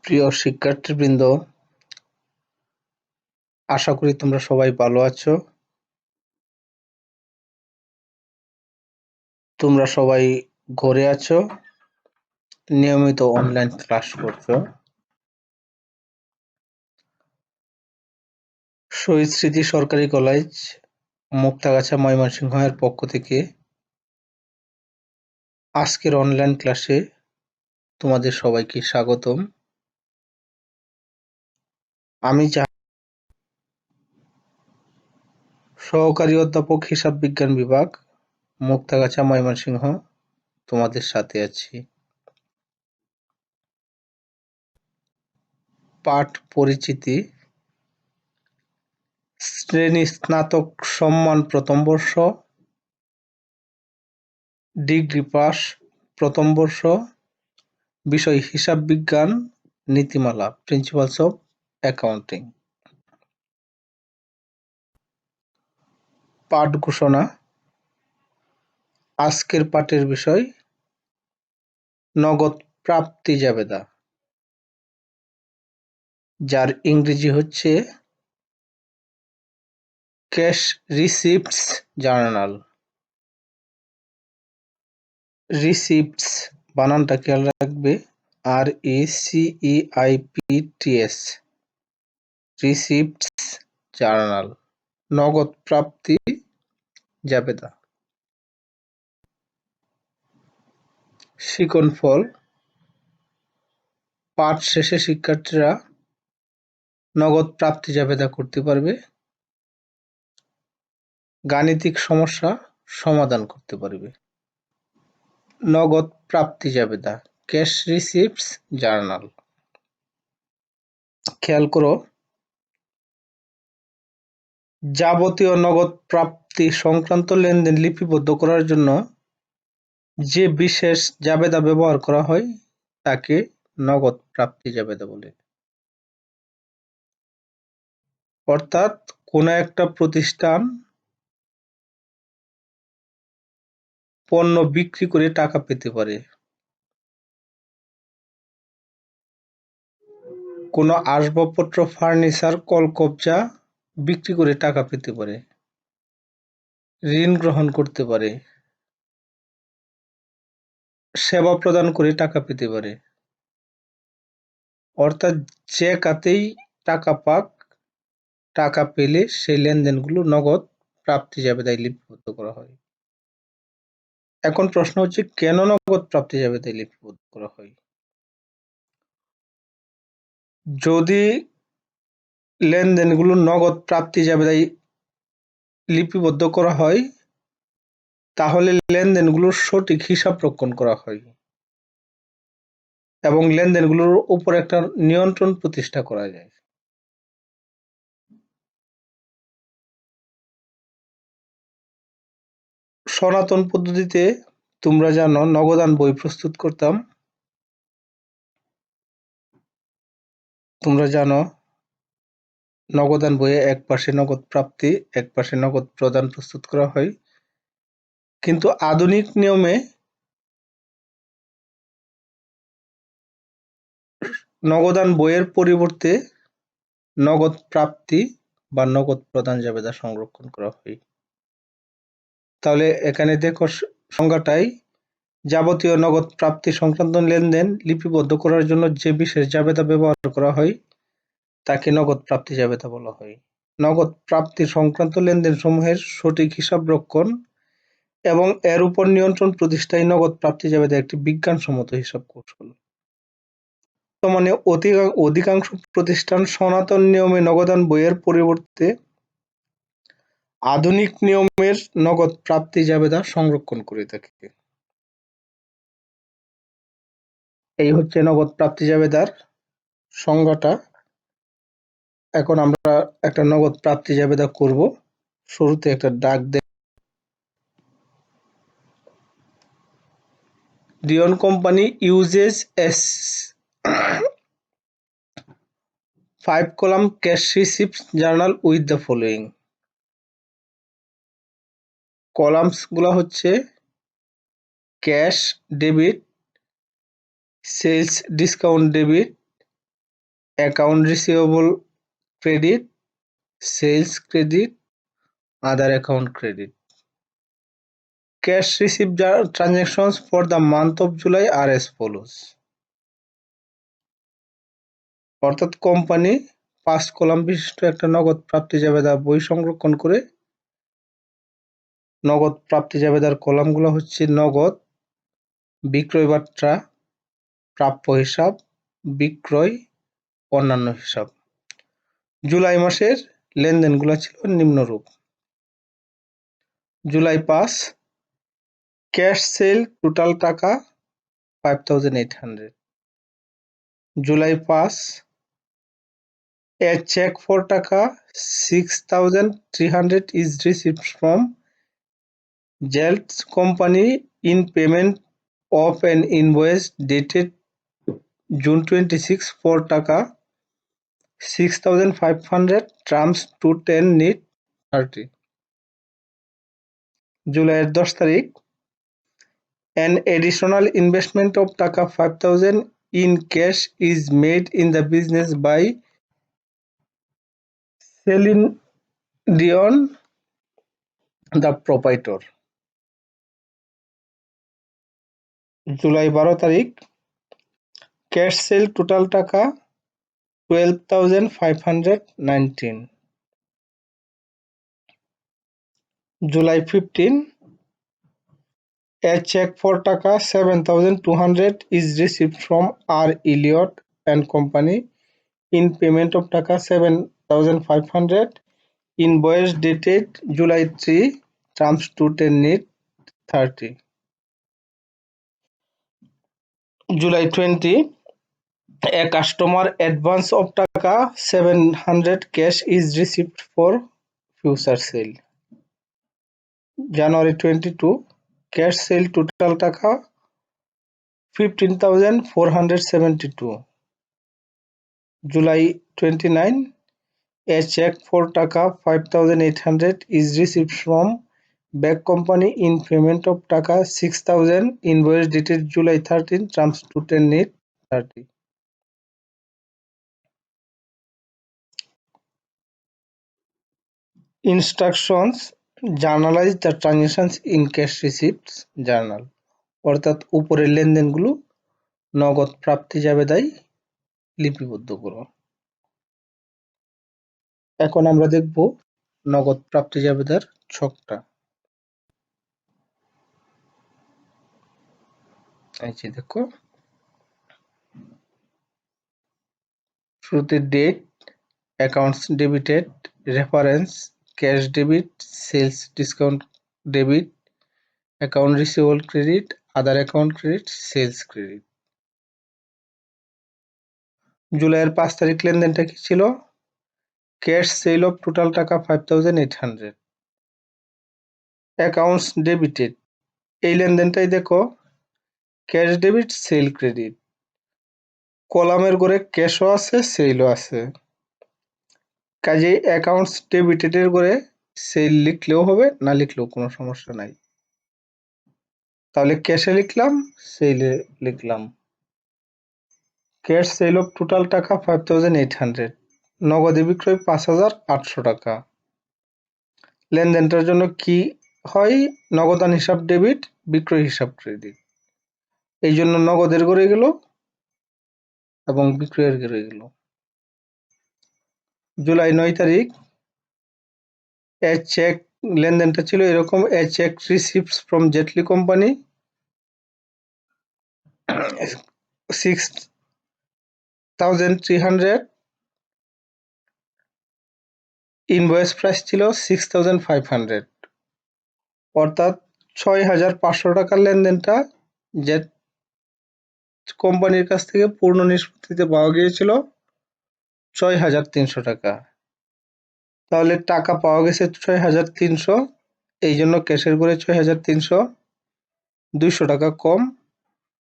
প্রিয় শিক্ষার্থীবৃন্দ, আশা করি তোমরা সবাই ভালো আছো। তোমরা সবাই ঘরে আছো, নিয়মিত অনলাইন ক্লাস করছো। শহীদ স্মৃতি সরকারি কলেজ মুক্তাগাছা ময়মনসিংহ এর পক্ষ থেকে আজকের অনলাইন ক্লাসে তোমাদের সবাইকে স্বাগতম। আমি সহকারী অধ্যাপক হিসাব বিজ্ঞান বিভাগ, মুক্তাগাছা ময়মনসিংহ তোমাদের সাথে আছি। পাঠ পরিচিতি। শ্রেণী স্নাতক সম্মান প্রথম বর্ষ, ডিগ্রি পাস প্রথম বর্ষ, বিষয় হিসাব বিজ্ঞান, নীতিমালা, প্রিন্সিপালস অফ অ্যাকাউন্টিং। পাঠ ঘোষণা। আজকের পাঠের বিষয় নগদ প্রাপ্তি জাবেদা, যার ইংরেজি হচ্ছে ক্যাশ রিসিপ্টস জার্নাল। রিসিপ্টস বানানটা খেয়াল রাখবে, RECEIPTS, রিসিপ্টস জার্নাল, নগদ প্রাপ্তি জাবেদা। শিখন ফল। পাঠ শেষে শিক্ষার্থীরা নগদ প্রাপ্তি জাবেদা করতে পারবে, গাণিতিক সমস্যা সমাধান করতে পারবে। নগদ প্রাপ্তি জাবেদা, ক্যাশ রিসিপ্টস জার্নাল। খেয়াল করো, যাবতীয় নগদ প্রাপ্তি সংক্রান্ত লেনদেন লিপিবদ্ধ করার জন্য যে বিশেষ জাবেদা ব্যবহার করা হয় তাকে নগদ প্রাপ্তি জাবেদা বলে। অর্থাৎ কোনো একটা প্রতিষ্ঠান পণ্য বিক্রি করে টাকা পেতে পারে, কোনো আসবাবপত্র, ফার্নিচার, কলকবজা বিক্রি করে টাকা পেতে পারে, ঋণ গ্রহণ করতে পারে, সেবা প্রদান করে টাকা পেতে পারে। অর্থাৎ যে খাতেই টাকা পাক, টাকা পেলে সেই লেনদেনগুলো নগদ প্রাপ্তি জাবেদায় লিপিবদ্ধ করা হয়। এখন প্রশ্ন হচ্ছে, কেন নগদ প্রাপ্তি জাবেদায় লিপিবদ্ধ করা হয়? যদি লেনদেনগুলো নগদ প্রাপ্তি জাবেদায় লিপিবদ্ধ করা হয়, তাহলে লেনদেনগুলোর সঠিক হিসাব রক্ষণ করা হয় এবং লেনদেনগুলোর উপর একটা নিয়ন্ত্রণ প্রতিষ্ঠা করা যায়। সনাতন পদ্ধতিতে তোমরা জানো নগদান বই প্রস্তুত করতাম। তোমরা জানো নগদান বইয়ে এক পাশে নগদ প্রাপ্তি, এক পাশে নগদ প্রদান প্রস্তুত করা হয়। কিন্তু আধুনিক নিয়মে নগদান বইয়ের পরিবর্তে নগদ প্রাপ্তি বা নগদ প্রদান জাবেদা সংরক্ষণ করা হয়। তাহলে এখানে দেখো সংজ্ঞাটাই, যাবতীয় নগদ প্রাপ্তি সংক্রান্ত লেনদেন লিপিবদ্ধ করার জন্য যে বিশেষ জাবেদা ব্যবহার করা হয় তাকে নগদ প্রাপ্তি জাবেদা বলা হয়। নগদ প্রাপ্তি সংক্রান্ত লেনদেন সমূহের সঠিক হিসাব রক্ষণ এবং এর উপর নিয়ন্ত্রণ প্রতিষ্ঠায় নগদ প্রাপ্তি জাবেদা একটি বিজ্ঞানসম্মত হিসাব কৌশল। বর্তমানে অধিকাংশ প্রতিষ্ঠান সনাতন নিয়মে নগদান বইয়ের পরিবর্তে আধুনিক নিয়মের নগদ প্রাপ্তি জাবেদা সংরক্ষণ করে থাকে। এই হচ্ছে নগদ প্রাপ্তি জাবেদার সংজ্ঞাটা। এখন আমরা একটা নগদ প্রাপ্তি জাবেদা করব। শুরুতে একটা ডাক দেব। Dion Company uses a 5-column cash receipts journal with the following. Columns গুলো হচ্ছে cash, debit, sales discount debit, account receivable credit, sales credit, other account credit. Cash received transactions for the month of July are as follows. অর্থাৎ company 5 column বিশিষ্ট একটা নগদ প্রাপ্তি জাবেদা বই সংরক্ষণ করে। নগদ প্রাপ্তি জাবেদার কলামগুলো হচ্ছে নগদ, বিক্রয় বার্তা, প্রাপ্য হিসাব, বিক্রয়, অন্যান্য হিসাব। জুলাই মাসের লেনদেনগুলো ছিল নিম্নরূপ। জুলাই 5 ক্যাশ সেল টোটাল টাকা 5800। জুলাই 5 a check for টাকা 6300 is received from Zelt company in payment of an invoice dated June 26 for টাকা 6500 trams to 10 need 30। জুলাইয়ের 10 তারিখ an additional investment of টাকা 5000 in cash is made in the business by Celine Dion, the proprietor। July 12 তারিখ cash sell total টাকা 12519। July 15 a check for টাকা 7200 is received from R. Elliot and Company in payment of টাকা 7500, invoice dated July 3, terms to 10 need 30। July 20 a customer advance of টাকা 700 cash is received for future sale। January 22 cash sale total টাকা 15472। July 29 a check for টাকা 5800 is received from Back Company in payment of টাকা 6000, invoice dated July 13, terms to 10 need 30। Instructions journalize the transactions in cash receipts journal। অর্থাৎ উপরের লেনদেনগুলো নগদ প্রাপ্তি জাবেদায় লিপিবদ্ধ করো। এখন আমরা দেখব নগদ প্রাপ্তি জাবেদার ছকটা। এই যে দেখো, শুরুতে date, accounts debited, reference, cash debit, sales discount debit, account receivable credit, other account credit, sales credit. জুলাইয়ের 5 তারিখ লেনদেনটা কি ছিল? ক্যাশ সেল অফ টোটাল টাকা 5800। অ্যাকাউন্টস ডেবিটেড, এই লেনদেনটাই দেখো, ক্যাশ ডেবিট, সেল ক্রেডিট। কলামের ঘরে ক্যাশও আছে, সেলও আছে, কাজেই অ্যাকাউন্টস ডেবিটেডের ঘরে সেল লিখলেও হবে, না লিখলেও কোনো সমস্যা নাই। তাহলে ক্যাশে লিখলাম, সেলে লিখলাম। ক্যাশ সেল অফ টোটাল টাকা 5800, নগদে বিক্রয় 5800 টাকা। লেনদেনটার জন্য কি হয়? নগদান হিসাব ডেবিট, বিক্রয় হিসাব ক্রেডিট। এই জন্য নগদের ঘরে গেল এবং বিক্রয়ের ঘরে গেল। জুলাই 9 তারিখ এ চেক, লেনদেনটা ছিল এরকম, A cheque receives from Jaitley company 6300, invoice price ছিল 6500, অর্থাৎ 6500 টাকার লেনদেনটা জেট কোম্পানির কাছ থেকে পূর্ণ নিষ্পত্তিতে পাওয়া গিয়েছিল 6300 টাকা। তাহলে টাকা পাওয়া গেছে 6300, এই জন্য ক্যাশের ঘরে 6300, 200 টাকা কম,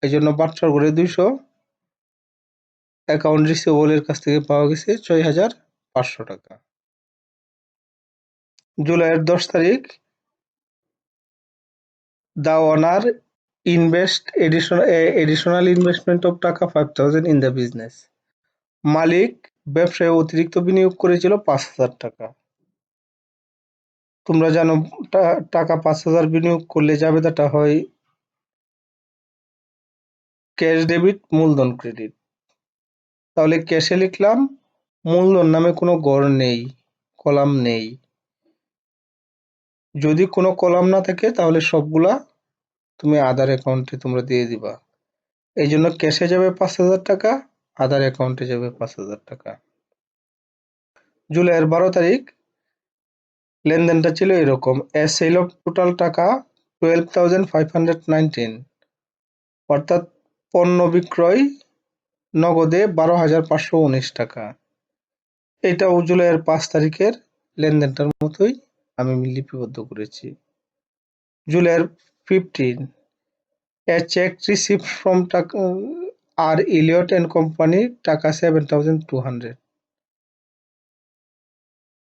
এই জন্য বাট্টার ঘরে 200, অ্যাকাউন্ট রিসিভেবলের কাছ থেকে পাওয়া গেছে 6500 টাকা। জুলাইয়ের 10 তারিখ the owner additional investment of টাকা 5,000 in the business. মালিক ব্যবসায় অতিরিক্ত বিনিয়োগ করেছিল 5,000 টাকা। তোমরা জানো টাকা 5,000 বিনিয়োগ করলে জাবেদাটা হয় ক্যাশ ডেবিট, মূলধন ক্রেডিট। তাহলে ক্যাশে লিখলাম, মূলধন নামে কোনো ঘর নেই, কলাম নেই। যদি কোনো কলাম না থাকে তাহলে সবগুলা তুমি আদার অ্যাকাউন্টে তোমরা দিয়ে দিবা। এই জন্য ক্যাশে যাবে 5,000 টাকা, আদার অ্যাকাউন্টে যাবে 5,000 টাকা। জুলাইয়ের 12 তারিখ লেনদেনটা ছিল এরকম: এ সেল অফ টোটাল টাকা 12,519, অর্থাৎ পণ্য বিক্রয় নগদে 12,519 টাকা। এটাও জুলাইয়ের 5 তারিখের লেনদেনটার মতোই আমি লিপিবদ্ধ করেছি। জুলাইয়ের 15, a check received from R. Elliott and Company, টাকা 7,200,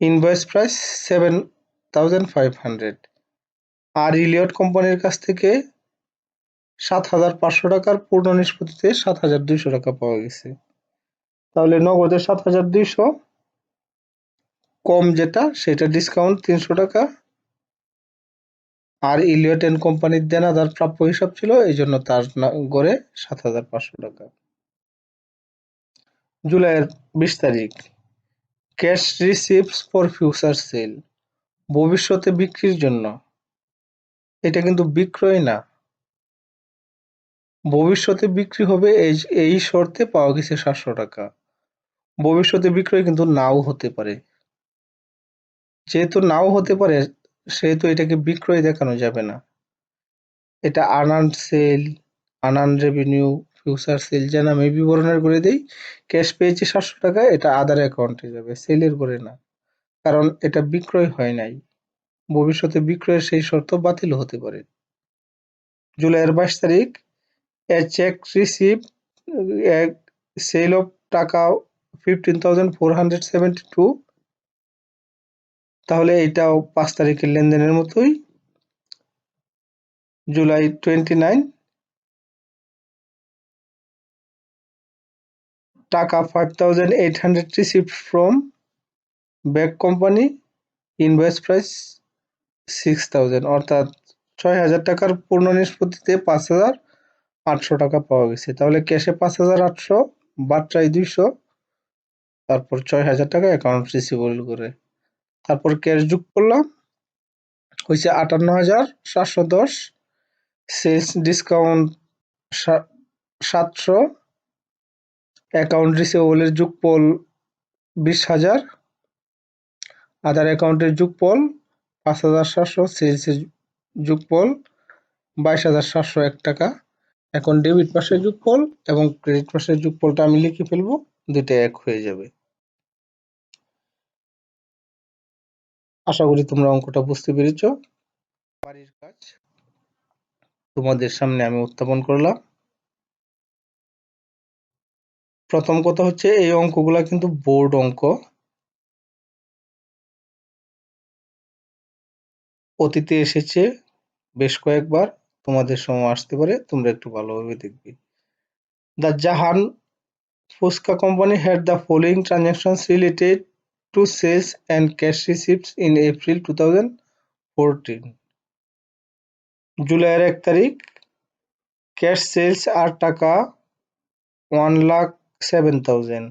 ইনভয়েস প্রাইস 7,500। আর ইলিয়ট কোম্পানির কাছ থেকে 7,500 টাকার পূর্ণ নিষ্পত্তিতে 7,200 টাকা পাওয়া গেছে। তাহলে নগদে 7,200, কম যেটা সেটা ডিসকাউন্ট 300 টাকা। আর ইলিয়ট এন্ড কোম্পানির দেনাদার প্রাপ্য হিসাব ছিল, এই জন্য তার গড়ে 7,500 টাকা। জুলাইয়ের 20 তারিখ, cash receives for future sale, ভবিষ্যতে বিক্রির জন্য। এটা কিন্তু বিক্রয় না, ভবিষ্যতে বিক্রি হবে এই শর্তে পাওয়া গেছে 700 টাকা। ভবিষ্যতে বিক্রয় কিন্তু নাও হতে পারে। যেহেতু নাও হতে পারে সেহেতু এটাকে বিক্রয় দেখানো যাবে না। এটা unearned sale, unearned revenue, future sale যা নামে বিবরণের করে দেই। ক্যাশ পেয়েছি 700 টাকা, এটা আদার অ্যাকাউন্টে যাবে, সেলের করে না, কারণ এটা বিক্রয় হয় নাই। ভবিষ্যতে বিক্রয়ের সেই শর্ত বাতিল হতে পারে। জুলাইয়ের 22 তারিখ, এ চেক রিসিভ সেল অফ টাকা 15,472, তাহলে এটাও 5 তারিখের লেনদেনের মতোই। জুলাই 29, টাকা 5,800 received from back company, invoice price 6,000, অর্থাৎ 6,000 টাকার পূর্ণ নিষ্পত্তিতে 5,800 টাকা পাওয়া গেছে। তাহলে ক্যাশে 5,800, বাট্রায় 200, তারপর 6,000 টাকা অ্যাকাউন্ট রিসিভেবল করে, তারপর ক্যাশ যোগ করলাম, হয়েছে 58,710। সেলস ডিসকাউন্ট 700, অ্যাকাউন্ট রিসিভেবলের যোগফল 20,000, আদার অ্যাকাউন্টের যোগফল 5,700, সেলসের যোগফল 22,701 টাকা। এখন ডেবিট পাশের যোগফল এবং ক্রেডিট পাশের যোগফলটা আমি লিখে ফেলবো, দুইটা এক হয়ে যাবে। আশা করি তোমরা অঙ্কটা বুঝতে পেরেছ। বাড়ির কাজ তোমাদের সামনে আমি উত্থাপন করলাম। প্রথম কথা হচ্ছে, এই অঙ্কগুলা কিন্তু বোর্ড অঙ্ক, অতীতে এসেছে বেশ কয়েকবার, তোমাদের সময় আসতে পারে, তোমরা একটু ভালোভাবে দেখবে। The Jahan Fuska Company had the following transactions related to sales and cash receipts in April 2014. জুলাইয়ের 1 তারিখ, ক্যাশ সেলস আর টাকা 1,07,000।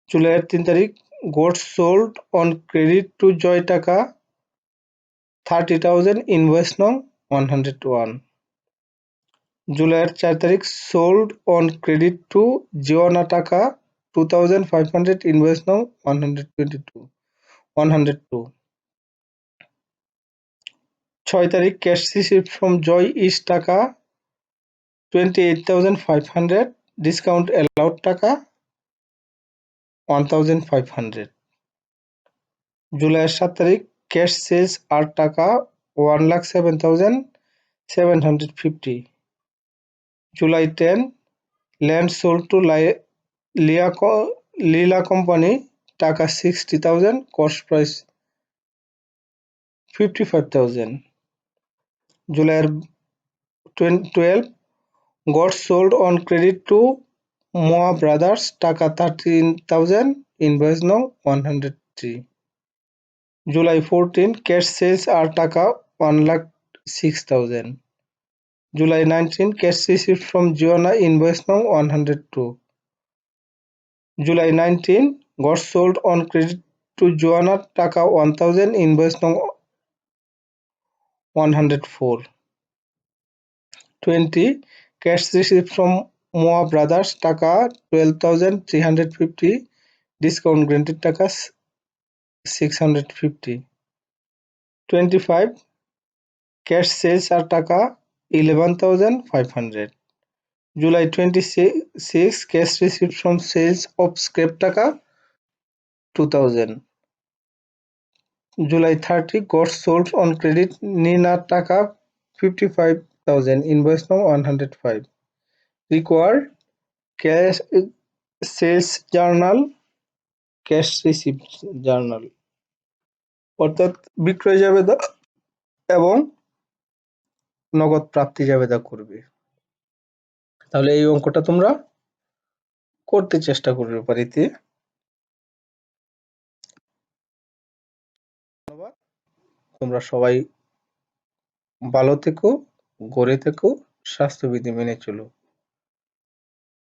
জুলাইয়ের 3 তারিখ, goods sold on credit to জয় টাকা 30,000, ইনভয়েস নং 101। জুলাইয়ের 4 তারিখ, সোল্ড অন ক্রেডিট টু জিওনা টাকা 2,500, ইনভয়েস নং 102। 6 তারিখ, ক্যাশ রিসিভড ফ্রম জয় ইস্ট টাকা 28,500, ডিসকাউন্ট অ্যালাউড টাকা 1,500। জুলাইয়ের 7 তারিখ, ক্যাশ সেলস আর টাকা 1,07,750। জুলাই 10, ল্যান্ড সোল্ড টু লীলা কোম্পানি টাকা 60,000, কস্ট প্রাইস 55,000। জুলাইয়ের 12 goods sold on credit to Moa Brothers টাকা 13,000 invoice নং 103 July 14 cash sales are টাকা 1,06,000 July 19 cash received from Giona invoice nong 102 July 19 goods sold on credit to Joanna টাকা 1,000 invoice nong 104 20 cash received from Moa Brothers টাকা 12,350 discount granted টাকা 650 25 cash sales are টাকা 11,500 July 26 cash received from sales of scrap টাকা 2,000 July 30 goods sold on credit Nina টাকা 55,000 invoice nong 105 required cash sales journal cash receipt journal অর্থাৎ বিক্রয় জাবেদা এবং নগদ প্রাপ্তি জাবেদা করবে। তাহলে এই অঙ্কটা তোমরা করতে চেষ্টা করবে বাড়িতে। তোমরা সবাই ভালো থেকো, ঘরে থেকো, স্বাস্থ্যবিধি মেনে চলো।